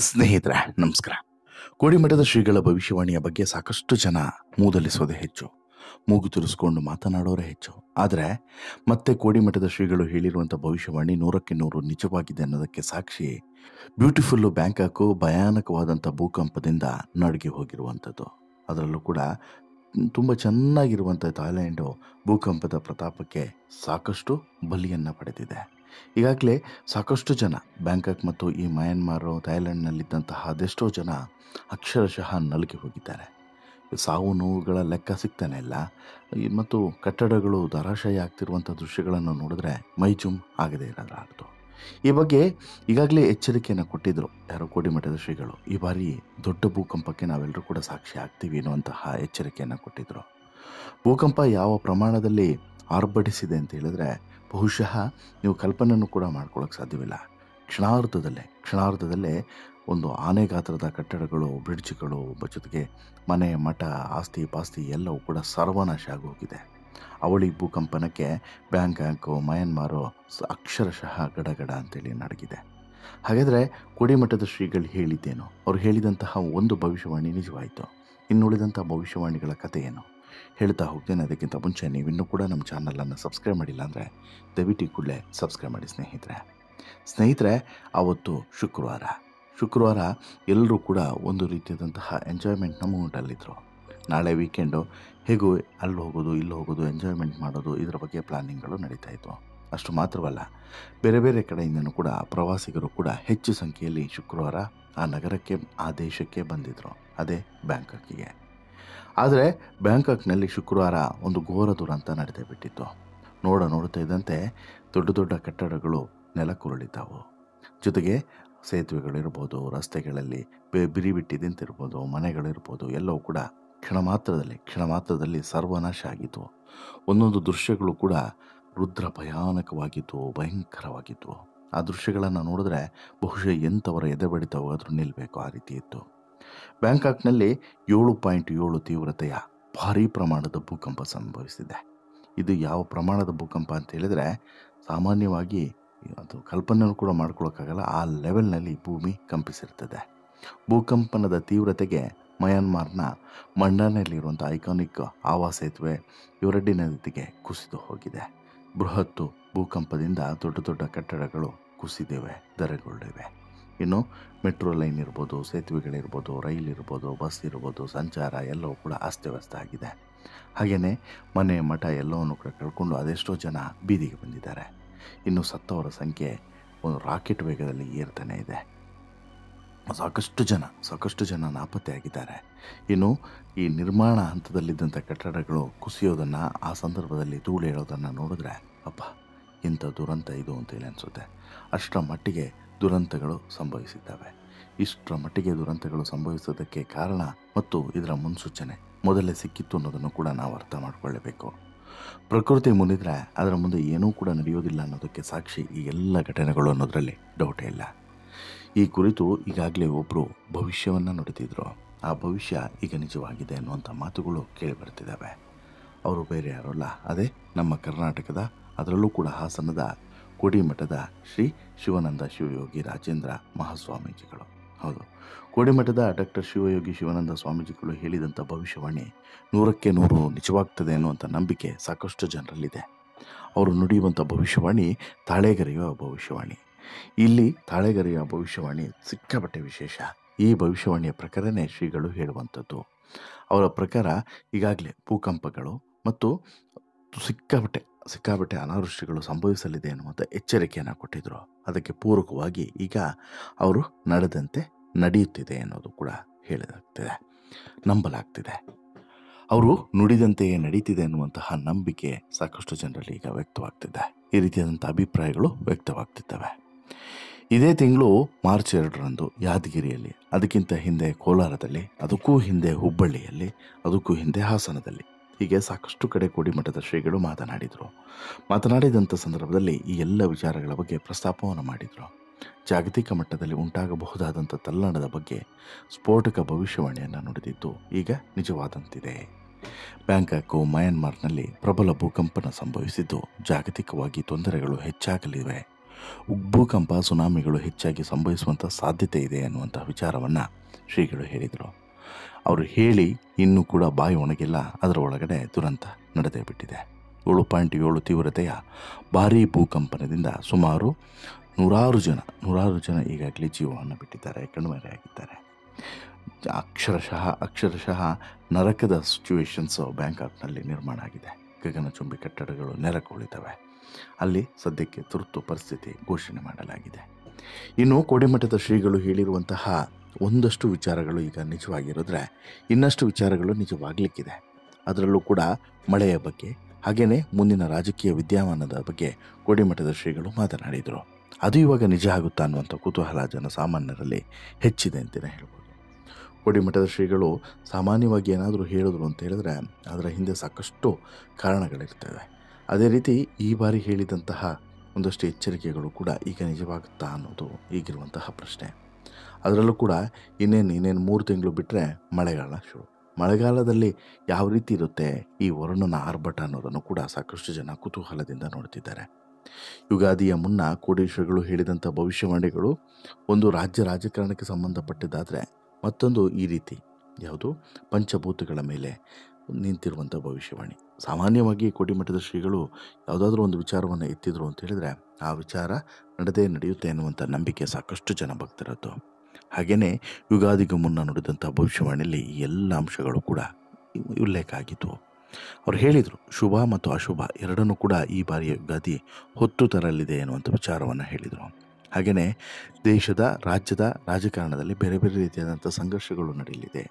ಸ್ನೇಹಿತರೆ ನಮಸ್ಕಾರ. ಕೋಡಿಮಠದ ಶ್ರೀಗಳ ಭವಿಷ್ಯವಾಣಿಯ ಬಗ್ಗೆ ಸಾಕಷ್ಟು ಜನ ಮೂದಲಿಸೋದೇ ಹೆಚ್ಚು, ಮೂಗು ತುರಿಸ್ಕೊಂಡು ಮಾತನಾಡೋರೇ ಹೆಚ್ಚು. ಆದರೆ ಮತ್ತೆ ಕೋಡಿಮಠದ ಶ್ರೀಗಳು ಹೇಳಿರುವಂಥ ಭವಿಷ್ಯವಾಣಿ ನೂರಕ್ಕೆ ನೂರು ನಿಜವಾಗಿದೆ ಅನ್ನೋದಕ್ಕೆ ಸಾಕ್ಷಿ ಬ್ಯೂಟಿಫುಲ್ಲು ಬ್ಯಾಂಕಾಕು ಭಯಾನಕವಾದಂಥ ಭೂಕಂಪದಿಂದ ನಡುಗಿ ಹೋಗಿರುವಂಥದ್ದು. ಅದರಲ್ಲೂ ಕೂಡ ತುಂಬ ಚೆನ್ನಾಗಿರುವಂಥ ಥಾಯ್ಲ್ಯಾಂಡು ಭೂಕಂಪದ ಪ್ರತಾಪಕ್ಕೆ ಸಾಕಷ್ಟು ಬಲಿಯನ್ನು ಪಡೆದಿದೆ. ಈಗಾಗಲೇ ಸಾಕಷ್ಟು ಜನ ಬ್ಯಾಂಕಾಕ್ ಮತ್ತು ಈ ಮಯನ್ಮಾರು ಥಾಯ್ಲೆಂಡ್ನಲ್ಲಿದ್ದಂತಹ ಅದೆಷ್ಟೋ ಜನ ಅಕ್ಷರಶಃ ನಲುಗಿ ಹೋಗಿದ್ದಾರೆ. ಸಾವು ನೋವುಗಳ ಲೆಕ್ಕ ಸಿಗ್ತಾನೆ ಇಲ್ಲ. ಮತ್ತು ಕಟ್ಟಡಗಳು ಧರಾಶಾಯಿ ಆಗ್ತಿರುವಂಥ ದೃಶ್ಯಗಳನ್ನು ನೋಡಿದ್ರೆ ಮೈಜುಮ್ ಆಗದೇ ಇರೋದಾಗ್ತು. ಈ ಬಗ್ಗೆ ಈಗಾಗಲೇ ಎಚ್ಚರಿಕೆಯನ್ನು ಕೊಟ್ಟಿದ್ದರು ಯಾರೋ ಕೋಡಿಮಠದ ಶ್ರೀಗಳು. ಈ ಬಾರಿ ದೊಡ್ಡ ಭೂಕಂಪಕ್ಕೆ ನಾವೆಲ್ಲರೂ ಕೂಡ ಸಾಕ್ಷಿ ಆಗ್ತೀವಿ ಅನ್ನುವಂತಹ ಎಚ್ಚರಿಕೆಯನ್ನು ಕೊಟ್ಟಿದ್ದರು. ಭೂಕಂಪ ಯಾವ ಪ್ರಮಾಣದಲ್ಲಿ ಆರ್ಭಟಿಸಿದೆ ಅಂತ ಹೇಳಿದ್ರೆ ಬಹುಶಃ ನೀವು ಕಲ್ಪನೆಯನ್ನು ಕೂಡ ಮಾಡ್ಕೊಳ್ಳೋಕೆ ಸಾಧ್ಯವಿಲ್ಲ. ಕ್ಷಣಾರ್ಧದಲ್ಲೇ ಒಂದು ಆನೆ ಗಾತ್ರದ ಕಟ್ಟಡಗಳು, ಬ್ರಿಡ್ಜ್ಗಳು, ಜೊತೆಗೆ ಮನೆ, ಮಠ, ಆಸ್ತಿ ಪಾಸ್ತಿ ಎಲ್ಲವೂ ಕೂಡ ಸರ್ವನಾಶ ಆಗೋಗಿದೆ. ಅವಳಿ ಭೂಕಂಪನಕ್ಕೆ ಬ್ಯಾಂಕಾಕು ಮಯನ್ಮಾರು ಅಕ್ಷರಶಃ ಗಡಗಡ ಅಂತೇಳಿ ನಡಗಿದೆ. ಹಾಗಾದರೆ ಕೋಡಿಮಠದ ಶ್ರೀಗಳು ಹೇಳಿದ್ದೇನು? ಅವರು ಹೇಳಿದಂತಹ ಒಂದು ಭವಿಷ್ಯವಾಣಿ ನಿಜವಾಯಿತು. ಇನ್ನುಳಿದಂಥ ಭವಿಷ್ಯವಾಣಿಗಳ ಕಥೆ ಏನು ಹೇಳ್ತಾ ಹೋಗ್ತೇನೆ. ಅದಕ್ಕಿಂತ ಮುಂಚೆ ನೀವಿನ್ನೂ ಕೂಡ ನಮ್ಮ ಚಾನಲನ್ನು ಸಬ್ಸ್ಕ್ರೈಬ್ ಮಾಡಿಲ್ಲ ಅಂದರೆ ದಯವಿಟ್ಟು ಕೂಡಲೇ ಸಬ್ಸ್ಕ್ರೈಬ್ ಮಾಡಿ ಸ್ನೇಹಿತರೆ. ಆವತ್ತು ಶುಕ್ರವಾರ ಎಲ್ಲರೂ ಕೂಡ ಒಂದು ರೀತಿಯಾದಂತಹ ಎಂಜಾಯ್ಮೆಂಟ್ನ ಮೂಮೆಂಟಲ್ಲಿದ್ದರು. ನಾಳೆ ವೀಕೆಂಡು ಹೇಗೂ ಅಲ್ಲಿ ಹೋಗೋದು ಇಲ್ಲಿ ಹೋಗೋದು ಎಂಜಾಯ್ಮೆಂಟ್ ಮಾಡೋದು, ಇದರ ಬಗ್ಗೆ ಪ್ಲ್ಯಾನಿಂಗ್ಗಳು ನಡೀತಾ ಇತ್ತು. ಅಷ್ಟು ಮಾತ್ರವಲ್ಲ, ಬೇರೆ ಬೇರೆ ಕಡೆಯಿಂದನೂ ಕೂಡ ಪ್ರವಾಸಿಗರು ಕೂಡ ಹೆಚ್ಚು ಸಂಖ್ಯೆಯಲ್ಲಿ ಶುಕ್ರವಾರ ಆ ನಗರಕ್ಕೆ, ಆ ದೇಶಕ್ಕೆ ಬಂದಿದ್ದರು, ಅದೇ ಬ್ಯಾಂಕಾಕಿಗೆ. ಆದರೆ ಬ್ಯಾಂಕಾಕ್ನಲ್ಲಿ ಶುಕ್ರವಾರ ಒಂದು ಘೋರ ದುರಂತ ನಡೆದೇ ಬಿಟ್ಟಿತ್ತು. ನೋಡ್ತಾ ಇದ್ದಂತೆ ದೊಡ್ಡ ದೊಡ್ಡ ಕಟ್ಟಡಗಳು ನೆಲಕ್ಕುರುಳಿತಾವು. ಜೊತೆಗೆ ಸೇತುವೆಗಳಿರ್ಬೋದು, ರಸ್ತೆಗಳಲ್ಲಿ ಬಿರಿ ಬಿಟ್ಟು ನಿಂತಿರ್ಬೋದು, ಮನೆಗಳಿರ್ಬೋದು, ಎಲ್ಲವೂ ಕೂಡ ಕ್ಷಣ ಮಾತ್ರದಲ್ಲಿ ಸರ್ವನಾಶ ಆಗಿತ್ತು. ಒಂದೊಂದು ದೃಶ್ಯಗಳು ಕೂಡ ರುದ್ರ ಭಯಾನಕವಾಗಿತ್ತು, ಭಯಂಕರವಾಗಿತ್ತು. ಆ ದೃಶ್ಯಗಳನ್ನು ನೋಡಿದ್ರೆ ಬಹುಶಃ ಎಂಥವರ ಎದೆ ಬಡಿತವಾದರೂ ನಿಲ್ಲಬೇಕು, ಆ ರೀತಿ ಇತ್ತು. ಬ್ಯಾಂಕಾಕ್ನಲ್ಲಿ 7.7 ತೀವ್ರತೆಯ ಭಾರೀ ಪ್ರಮಾಣದ ಭೂಕಂಪ ಸಂಭವಿಸಿದೆ. ಇದು ಯಾವ ಪ್ರಮಾಣದ ಭೂಕಂಪ ಅಂತ ಹೇಳಿದರೆ ಸಾಮಾನ್ಯವಾಗಿ ಅದು ಕಲ್ಪನೆಯೂ ಕೂಡ ಮಾಡ್ಕೊಳ್ಳೋಕ್ಕಾಗಲ್ಲ. ಆ ಲೆವೆಲ್ನಲ್ಲಿ ಭೂಮಿ ಕಂಪಿಸಿರ್ತದೆ. ಭೂಕಂಪನದ ತೀವ್ರತೆಗೆ ಮಯನ್ಮಾರ್ನ ಮಂಡಾನೆಯಲ್ಲಿರುವಂಥ ಐಕಾನಿಕ್ ಆವಾ ಸೇತುವೆ ಯುರಡ್ಡಿ ನದಿಗೆ ಕುಸಿದು ಹೋಗಿದೆ. ಬೃಹತ್ತು ಭೂಕಂಪದಿಂದ ದೊಡ್ಡ ದೊಡ್ಡ ಕಟ್ಟಡಗಳು ಕುಸಿದಿವೆ, ಧರೆಗುರುಳಿವೆ. ಇನ್ನು ಮೆಟ್ರೋ ಲೈನ್ ಇರ್ಬೋದು, ಸೇತುವೆಗಳಿರ್ಬೋದು, ರೈಲ್ ಇರ್ಬೋದು, ಬಸ್ ಇರ್ಬೋದು, ಸಂಚಾರ ಎಲ್ಲವೂ ಕೂಡ ಅಸ್ತವ್ಯಸ್ತ ಆಗಿದೆ. ಹಾಗೆಯೇ ಮನೆ, ಮಠ ಎಲ್ಲವನ್ನು ಕೂಡ ಕಳ್ಕೊಂಡು ಅದೆಷ್ಟೋ ಜನ ಬೀದಿಗೆ ಬಂದಿದ್ದಾರೆ. ಇನ್ನು ಸತ್ತವರ ಸಂಖ್ಯೆ ಒಂದು ರಾಕೆಟ್ ವೇಗದಲ್ಲಿ ಏರ್ತಾನೆ ಇದೆ. ಸಾಕಷ್ಟು ಜನ ನಾಪತ್ತೆಯಾಗಿದ್ದಾರೆ. ಇನ್ನು ಈ ನಿರ್ಮಾಣ ಹಂತದಲ್ಲಿದ್ದಂಥ ಕಟ್ಟಡಗಳು ಕುಸಿಯೋದನ್ನು, ಆ ಸಂದರ್ಭದಲ್ಲಿ ಧೂಳೇಳೋದನ್ನು ನೋಡಿದ್ರೆ ಅಪ್ಪ ಇಂಥ ದುರಂತ ಇದು ಅಂತೇಳಿ ಅನಿಸುತ್ತೆ. ಅಷ್ಟರ ಮಟ್ಟಿಗೆ ದುರಂತಗಳು ಸಂಭವಿಸಿದ್ದಾವೆ. ಇಷ್ಟರ ಮಟ್ಟಿಗೆ ದುರಂತಗಳು ಸಂಭವಿಸೋದಕ್ಕೆ ಕಾರಣ ಮತ್ತು ಇದರ ಮುನ್ಸೂಚನೆ ಮೊದಲೇ ಸಿಕ್ಕಿತ್ತು ಅನ್ನೋದನ್ನು ಕೂಡ ನಾವು ಅರ್ಥ ಮಾಡಿಕೊಳ್ಳಬೇಕು. ಪ್ರಕೃತಿ ಮುನಿದ್ರೆ ಅದರ ಮುಂದೆ ಏನೂ ಕೂಡ ನಡೆಯೋದಿಲ್ಲ ಅನ್ನೋದಕ್ಕೆ ಸಾಕ್ಷಿ ಈ ಎಲ್ಲ ಘಟನೆಗಳು ಅನ್ನೋದರಲ್ಲಿ ಡೌಟೇ ಇಲ್ಲ. ಈ ಕುರಿತು ಈಗಾಗಲೇ ಒಬ್ಬರು ಭವಿಷ್ಯವನ್ನು ನುಡಿದಿದ್ರು. ಆ ಭವಿಷ್ಯ ಈಗ ನಿಜವಾಗಿದೆ ಅನ್ನುವಂಥ ಮಾತುಗಳು ಕೇಳಿಬರ್ತಿದ್ದಾವೆ. ಅವರು ಬೇರೆ ಯಾರಲ್ಲ, ಅದೇ ನಮ್ಮ ಕರ್ನಾಟಕದ, ಅದರಲ್ಲೂ ಕೂಡ ಹಾಸನದ ಕೋಡಿಮಠದ ಶ್ರೀ ಶಿವಾನಂದ ಶಿವಯೋಗಿ ರಾಜೇಂದ್ರ ಮಹಾಸ್ವಾಮೀಜಿಗಳು. ಹೌದು, ಕೋಡಿಮಠದ ಡಾಕ್ಟರ್ ಶಿವಯೋಗಿ ಶಿವಾನಂದ ಸ್ವಾಮೀಜಿಗಳು ಹೇಳಿದಂಥ ಭವಿಷ್ಯವಾಣಿ 100ಕ್ಕೆ 100 ನಿಜವಾಗ್ತದೆ ಅನ್ನುವಂಥ ನಂಬಿಕೆ ಸಾಕಷ್ಟು ಜನರಲ್ಲಿದೆ. ಅವರು ನುಡಿಯುವಂಥ ಭವಿಷ್ಯವಾಣಿ ತಾಳೆಗರಿಯುವ ಭವಿಷ್ಯವಾಣಿ. ಇಲ್ಲಿ ತಾಳೆಗರಿಯುವ ಭವಿಷ್ಯವಾಣಿ ಸಿಕ್ಕಾಪಟ್ಟೆ ವಿಶೇಷ. ಈ ಭವಿಷ್ಯವಾಣಿಯ ಪ್ರಕಾರನೇ ಶ್ರೀಗಳು ಹೇಳುವಂಥದ್ದು. ಅವರ ಪ್ರಕಾರ ಈಗಾಗಲೇ ಭೂಕಂಪಗಳು ಮತ್ತು ಸಿಕ್ಕಾಪಟ್ಟೆ ಅನಾವೃಷ್ಟಿಗಳು ಸಂಭವಿಸಲಿದೆ ಎನ್ನುವಂಥ ಎಚ್ಚರಿಕೆಯನ್ನು ಕೊಟ್ಟಿದ್ದರು. ಅದಕ್ಕೆ ಪೂರಕವಾಗಿ ಈಗ ಅವರು ನಡೆದಂತೆ ನಡೆಯುತ್ತಿದೆ ಅನ್ನೋದು ಕೂಡ ನಂಬಲಾಗ್ತಿದೆ. ಅವರು ನುಡಿದಂತೆಯೇ ನಡೀತಿದೆ ಅನ್ನುವಂತಹ ನಂಬಿಕೆ ಸಾಕಷ್ಟು ಜನರಲ್ಲಿ ಈಗ ವ್ಯಕ್ತವಾಗ್ತಿದೆ. ಈ ರೀತಿಯಾದಂಥ ಅಭಿಪ್ರಾಯಗಳು ವ್ಯಕ್ತವಾಗ್ತಿದ್ದಾವೆ. ಇದೇ ತಿಂಗಳು ಮಾರ್ಚ್ 2ರಂದು ಯಾದಗಿರಿಯಲ್ಲಿ, ಅದಕ್ಕಿಂತ ಹಿಂದೆ ಕೋಲಾರದಲ್ಲಿ, ಅದಕ್ಕೂ ಹಿಂದೆ ಹುಬ್ಬಳ್ಳಿಯಲ್ಲಿ, ಅದಕ್ಕೂ ಹಿಂದೆ ಹಾಸನದಲ್ಲಿ, ಹೀಗೆ ಸಾಕಷ್ಟು ಕಡೆ ಕೋಡಿಮಠದ ಶ್ರೀಗಳು ಮಾತನಾಡಿದಂಥ ಸಂದರ್ಭದಲ್ಲಿ ಈ ಎಲ್ಲ ವಿಚಾರಗಳ ಬಗ್ಗೆ ಪ್ರಸ್ತಾಪವನ್ನು ಮಾಡಿದರು. ಜಾಗತಿಕ ಮಟ್ಟದಲ್ಲಿ ಉಂಟಾಗಬಹುದಾದಂಥ ತಲ್ಲಣದ ಬಗ್ಗೆ ಸ್ಫೋಟಕ ಭವಿಷ್ಯವಾಣಿಯನ್ನು ನುಡಿದಿದ್ದು ಈಗ ನಿಜವಾದಂತಿದೆ. ಬ್ಯಾಂಕಾಕು ಮಯನ್ಮಾರ್ನಲ್ಲಿ ಪ್ರಬಲ ಭೂಕಂಪನ ಸಂಭವಿಸಿದ್ದು ಜಾಗತಿಕವಾಗಿ ತೊಂದರೆಗಳು ಹೆಚ್ಚಾಗಲಿವೆ. ಭೂಕಂಪ ಸುನಾಮಿಗಳು ಹೆಚ್ಚಾಗಿ ಸಂಭವಿಸುವಂಥ ಸಾಧ್ಯತೆ ಇದೆ ಅನ್ನುವಂಥ ವಿಚಾರವನ್ನು ಶ್ರೀಗಳು ಹೇಳಿದರು. ಅವರು ಹೇಳಿ ಇನ್ನೂ ಕೂಡ ಬಾಯಿ ಒಣಗಿಲ್ಲ, ಅದರ ಒಳಗಡೆ ದುರಂತ ನಡೆದೇ ಬಿಟ್ಟಿದೆ. 7.7 ತೀವ್ರತೆಯ ಭಾರೀ ಭೂಕಂಪನದಿಂದ ಸುಮಾರು ನೂರಾರು ಜನ ಈಗಾಗಲೇ ಜೀವವನ್ನು ಬಿಟ್ಟಿದ್ದಾರೆ, ಕಣ್ಮರೆಯಾಗಿದ್ದಾರೆ. ಅಕ್ಷರಶಃ ನರಕದ ಸಿಚುವೇಶನ್ಸು ಬ್ಯಾಂಕಾಕ್ನಲ್ಲಿ ನಿರ್ಮಾಣ ಆಗಿದೆ. ಗಗನಚುಂಬಿ ಕಟ್ಟಡಗಳು ನೆಲಕ್ಕುಳಿತವೆ. ಅಲ್ಲಿ ಸದ್ಯಕ್ಕೆ ತುರ್ತು ಪರಿಸ್ಥಿತಿ ಘೋಷಣೆ ಮಾಡಲಾಗಿದೆ. ಇನ್ನು ಕೋಡಿಮಠದ ಶ್ರೀಗಳು ಹೇಳಿರುವಂತಹ ಒಂದಷ್ಟು ವಿಚಾರಗಳು ಈಗ ನಿಜವಾಗಿರೋದ್ರೆ ಇನ್ನಷ್ಟು ವಿಚಾರಗಳು ನಿಜವಾಗಲಿಕ್ಕಿದೆ. ಅದರಲ್ಲೂ ಕೂಡ ಮಳೆಯ ಬಗ್ಗೆ ಹಾಗೆಯೇ ಮುಂದಿನ ರಾಜಕೀಯ ವಿದ್ಯಮಾನದ ಬಗ್ಗೆ ಕೋಡಿಮಠದ ಶ್ರೀಗಳು ಮಾತನಾಡಿದರು. ಅದು ಇವಾಗ ನಿಜ ಆಗುತ್ತಾ ಅನ್ನುವಂಥ ಕುತೂಹಲ ಜನಸಾಮಾನ್ಯರಲ್ಲಿ ಹೆಚ್ಚಿದೆ ಅಂತಲೇ ಹೇಳ್ಬೋದು. ಕೋಡಿಮಠದ ಶ್ರೀಗಳು ಸಾಮಾನ್ಯವಾಗಿ ಏನಾದರೂ ಹೇಳಿದ್ರು ಅಂತ ಹೇಳಿದ್ರೆ ಅದರ ಹಿಂದೆ ಸಾಕಷ್ಟು ಕಾರಣಗಳಿರ್ತವೆ. ಅದೇ ರೀತಿ ಈ ಬಾರಿ ಹೇಳಿದಂತಹ ಒಂದಷ್ಟು ಎಚ್ಚರಿಕೆಗಳು ಕೂಡ ಈಗ ನಿಜವಾಗುತ್ತಾ ಅನ್ನೋದು ಈಗಿರುವಂತಹ ಪ್ರಶ್ನೆ. ಅದರಲ್ಲೂ ಕೂಡ ಇನ್ನೇನು 3 ತಿಂಗಳು ಬಿಟ್ಟರೆ ಮಳೆಗಾಲ ಶುರು. ಮಳೆಗಾಲದಲ್ಲಿ ಯಾವ ರೀತಿ ಇರುತ್ತೆ ಈ ವರುಣನ ಆರ್ಭಟ ಅನ್ನೋದನ್ನು ಕೂಡ ಸಾಕಷ್ಟು ಜನ ಕುತೂಹಲದಿಂದ ನೋಡ್ತಿದ್ದಾರೆ. ಯುಗಾದಿಯ ಮುನ್ನ ಕೋಡೀಶ್ವರಗಳು ಹೇಳಿದಂಥ ಭವಿಷ್ಯವಾಣಿಗಳು ಒಂದು ರಾಜ್ಯ ರಾಜಕಾರಣಕ್ಕೆ ಸಂಬಂಧಪಟ್ಟಿದ್ದಾದರೆ, ಮತ್ತೊಂದು ಈ ರೀತಿ ಯಾವುದು ಪಂಚಭೂತಗಳ ಮೇಲೆ ನಿಂತಿರುವಂಥ ಭವಿಷ್ಯವಾಣಿ. ಸಾಮಾನ್ಯವಾಗಿ ಕೋಡಿಮಠದ ಶ್ರೀಗಳು ಯಾವುದಾದ್ರೂ ಒಂದು ವಿಚಾರವನ್ನು ಎತ್ತಿದ್ರು ಅಂತ ಹೇಳಿದ್ರೆ ಆ ವಿಚಾರ ನಡೆಯುತ್ತೆ ಅನ್ನುವಂಥ ನಂಬಿಕೆ ಸಾಕಷ್ಟು ಜನ ಭಕ್ತರದ್ದು. ಹಾಗೆಯೇ ಯುಗಾದಿಗೂ ಮುನ್ನ ನುಡಿದಂಥ ಭವಿಷ್ಯವಾಣಿಯಲ್ಲಿ ಈ ಎಲ್ಲ ಅಂಶಗಳು ಕೂಡ ಉಲ್ಲೇಖ ಆಗಿತ್ತು. ಅವ್ರು ಹೇಳಿದರು ಶುಭ ಮತ್ತು ಅಶುಭ ಎರಡನ್ನೂ ಕೂಡ ಈ ಬಾರಿಯ ಯುಗಾದಿ ಹೊತ್ತು ತರಲಿದೆ ಅನ್ನುವಂಥ ವಿಚಾರವನ್ನು ಹೇಳಿದರು. ಹಾಗೆಯೇ ರಾಜ್ಯದ ರಾಜಕಾರಣದಲ್ಲಿ ಬೇರೆ ಬೇರೆ ರೀತಿಯಾದಂಥ ಸಂಘರ್ಷಗಳು ನಡೆಯಲಿದೆ.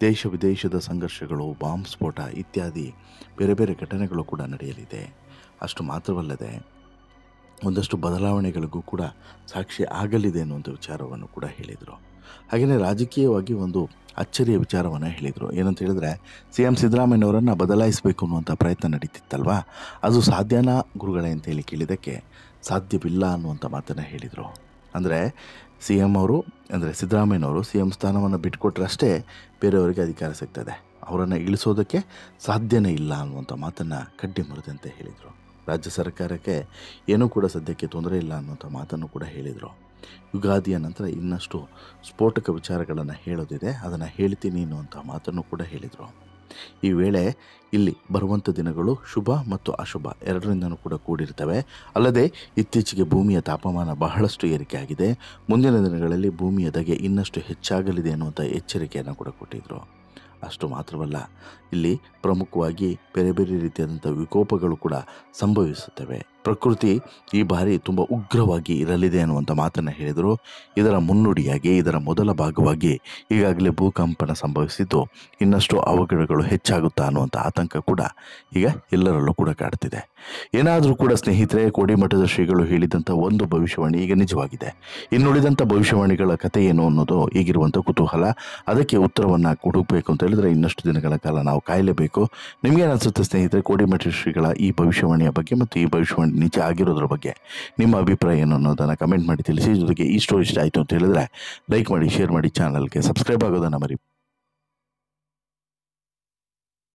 ದೇಶ ವಿದೇಶದ ಸಂಘರ್ಷಗಳು, ಬಾಂಬ್ ಸ್ಫೋಟ ಇತ್ಯಾದಿ ಬೇರೆ ಬೇರೆ ಘಟನೆಗಳು ಕೂಡ ನಡೆಯಲಿದೆ. ಅಷ್ಟು ಮಾತ್ರವಲ್ಲದೆ ಒಂದಷ್ಟು ಬದಲಾವಣೆಗಳಿಗೂ ಕೂಡ ಸಾಕ್ಷಿ ಆಗಲಿದೆ ಅನ್ನುವಂಥ ವಿಚಾರವನ್ನು ಕೂಡ ಹೇಳಿದರು. ಹಾಗೆಯೇ ರಾಜಕೀಯವಾಗಿ ಒಂದು ಅಚ್ಚರಿಯ ವಿಚಾರವನ್ನು ಹೇಳಿದರು. ಏನಂತ ಹೇಳಿದ್ರೆ CM ಸಿದ್ದರಾಮಯ್ಯನವರನ್ನು ಬದಲಾಯಿಸಬೇಕು ಅನ್ನುವಂಥ ಪ್ರಯತ್ನ ನಡೀತಿತ್ತಲ್ವ, ಅದು ಸಾಧ್ಯನಾ ಗುರುಗಳೇ ಅಂತೇಳಿ ಕೇಳಿದ್ದಕ್ಕೆ ಸಾಧ್ಯವಿಲ್ಲ ಅನ್ನುವಂಥ ಮಾತನ್ನು ಹೇಳಿದರು. ಅಂದರೆ ಸಿದ್ದರಾಮಯ್ಯನವರು CM ಸ್ಥಾನವನ್ನು ಬಿಟ್ಟುಕೊಟ್ರಷ್ಟೇ ಬೇರೆಯವರಿಗೆ ಅಧಿಕಾರ ಸಿಗ್ತದೆ, ಅವರನ್ನು ಇಳಿಸೋದಕ್ಕೆ ಸಾಧ್ಯನೇ ಇಲ್ಲ ಅನ್ನುವಂಥ ಮಾತನ್ನು ಕಡ್ಡಿ ಮುರಿದಂತೆ ಹೇಳಿದರು. ರಾಜ್ಯ ಸರ್ಕಾರಕ್ಕೆ ಏನೂ ಕೂಡ ಸದ್ಯಕ್ಕೆ ತೊಂದರೆ ಇಲ್ಲ ಅನ್ನುವಂಥ ಮಾತನ್ನು ಕೂಡ ಹೇಳಿದರು. ಯುಗಾದಿಯ ನಂತರ ಇನ್ನಷ್ಟು ಸ್ಫೋಟಕ ವಿಚಾರಗಳನ್ನು ಹೇಳೋದಿದೆ, ಅದನ್ನು ಹೇಳ್ತೀನಿ ಅನ್ನುವಂಥ ಮಾತನ್ನು ಕೂಡ ಹೇಳಿದರು. ಈ ವೇಳೆ ಇಲ್ಲಿ ಬರುವಂಥ ದಿನಗಳು ಶುಭ ಮತ್ತು ಅಶುಭ ಎರಡರಿಂದನೂ ಕೂಡ ಕೂಡಿರ್ತವೆ. ಅಲ್ಲದೆ ಇತ್ತೀಚೆಗೆ ಭೂಮಿಯ ತಾಪಮಾನ ಬಹಳಷ್ಟು ಏರಿಕೆ ಆಗಿದೆ. ಮುಂದಿನ ದಿನಗಳಲ್ಲಿ ಭೂಮಿಯ ಧಗೆ ಇನ್ನಷ್ಟು ಹೆಚ್ಚಾಗಲಿದೆ ಅನ್ನುವಂಥ ಎಚ್ಚರಿಕೆಯನ್ನು ಕೂಡ ಕೊಟ್ಟಿದ್ದರು. ಅಷ್ಟು ಮಾತ್ರವಲ್ಲ, ಇಲ್ಲಿ ಪ್ರಮುಖವಾಗಿ ಬೇರೆ ಬೇರೆ ರೀತಿಯಾದಂಥ ವಿಕೋಪಗಳು ಕೂಡ ಸಂಭವಿಸುತ್ತವೆ. ಪ್ರಕೃತಿ ಈ ಬಾರಿ ತುಂಬ ಉಗ್ರವಾಗಿ ಇರಲಿದೆ ಅನ್ನುವಂಥ ಮಾತನ್ನು ಹೇಳಿದರು. ಇದರ ಮುನ್ನುಡಿಯಾಗಿ ಇದರ ಮೊದಲ ಭಾಗವಾಗಿ ಈಗಾಗಲೇ ಭೂಕಂಪನ ಸಂಭವಿಸಿದ್ದು ಇನ್ನಷ್ಟು ಅವಘಡಗಳು ಹೆಚ್ಚಾಗುತ್ತಾ ಅನ್ನುವಂಥ ಆತಂಕ ಕೂಡ ಈಗ ಎಲ್ಲರಲ್ಲೂ ಕೂಡ ಕಾಡ್ತಿದೆ. ಏನಾದರೂ ಕೂಡ ಸ್ನೇಹಿತರೆ, ಕೋಡಿಮಠದ ಶ್ರೀಗಳು ಹೇಳಿದಂಥ ಒಂದು ಭವಿಷ್ಯವಾಣಿ ಈಗ ನಿಜವಾಗಿದೆ. ಇನ್ನುಳಿದಂಥ ಭವಿಷ್ಯವಾಣಿಗಳ ಕಥೆ ಏನು ಅನ್ನೋದು ಈಗಿರುವಂಥ ಕುತೂಹಲ. ಅದಕ್ಕೆ ಉತ್ತರವನ್ನು ಕೊಡಬೇಕು ಅಂತ ಹೇಳಿದ್ರೆ ಇನ್ನಷ್ಟು ದಿನಗಳ ಕಾಲ ನಾವು ಕಾಯಲೇಬೇಕು. ನಿಮಗೇನಿಸುತ್ತೆ ಸ್ನೇಹಿತರೆ, ಕೋಡಿಮಠದ ಶ್ರೀಗಳ ಈ ಭವಿಷ್ಯವಾಣಿಯ ಬಗ್ಗೆ ಮತ್ತು ಈ ಭವಿಷ್ಯವಾಣಿ ನಿಜ ಆಗಿರೋದ್ರ ಬಗ್ಗೆ ನಿಮ್ಮ ಅಭಿಪ್ರಾಯ ಏನು ಅನ್ನೋದನ್ನು ಕಮೆಂಟ್ ಮಾಡಿ ತಿಳಿಸಿ. ಜೊತೆಗೆ ಈ ಸ್ಟೋರಿ ಇಷ್ಟ ಆಯಿತು ಅಂತ ಹೇಳಿದ್ರೆ ಲೈಕ್ ಮಾಡಿ, ಶೇರ್ ಮಾಡಿ, ಚಾನಲ್ಗೆ ಸಬ್ಸ್ಕ್ರೈಬ್ ಆಗೋದನ್ನು ಮರಿ